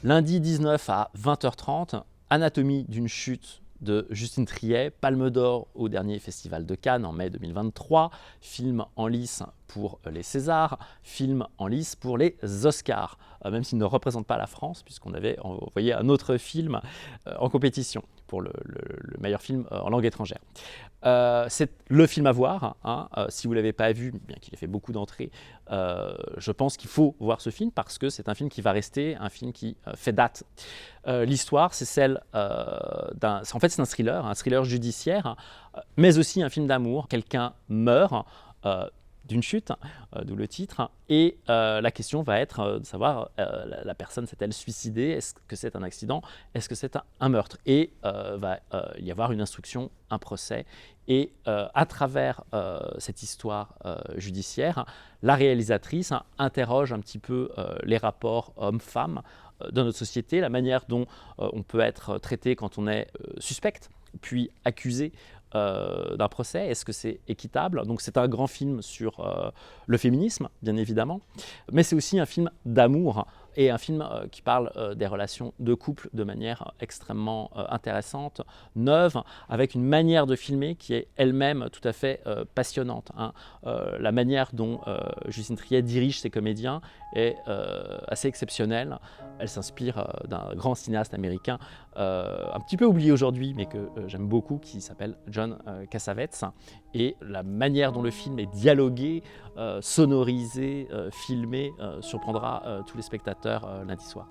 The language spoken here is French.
Lundi 19 à 20h30, Anatomie d'une chute de Justine Triet, Palme d'Or au dernier Festival de Cannes en mai 2023, film en lice pour les Césars, film en lice pour les Oscars, même s'il ne représente pas la France, puisqu'on avait envoyé un autre film en compétition pour le meilleur film en langue étrangère. C'est le film à voir, hein. Si vous ne l'avez pas vu, bien qu'il ait fait beaucoup d'entrées, je pense qu'il faut voir ce film parce que c'est un film qui va rester, un film qui fait date. L'histoire, c'est celle en fait, c'est un thriller judiciaire, mais aussi un film d'amour. Quelqu'un meurt d'une chute, d'où le titre, et la question va être de savoir la personne s'est-elle suicidée, est-ce que c'est un accident, est-ce que c'est un meurtre, et va y avoir une instruction, un procès, et à travers cette histoire judiciaire, la réalisatrice interroge un petit peu les rapports hommes-femmes dans notre société, la manière dont on peut être traité quand on est suspect, puis accusé d'un procès. Est-ce que c'est équitable? Donc c'est un grand film sur le féminisme, bien évidemment, mais c'est aussi un film d'amour et un film qui parle des relations de couple de manière extrêmement intéressante, neuve, avec une manière de filmer qui est elle-même tout à fait passionnante, hein. La manière dont Justine Triet dirige ses comédiens est assez exceptionnelle. Elle s'inspire d'un grand cinéaste américain un petit peu oublié aujourd'hui, mais que j'aime beaucoup, qui s'appelle John Cassavetes. Et la manière dont le film est dialogué, sonorisé, filmé, surprendra tous les spectateurs lundi soir.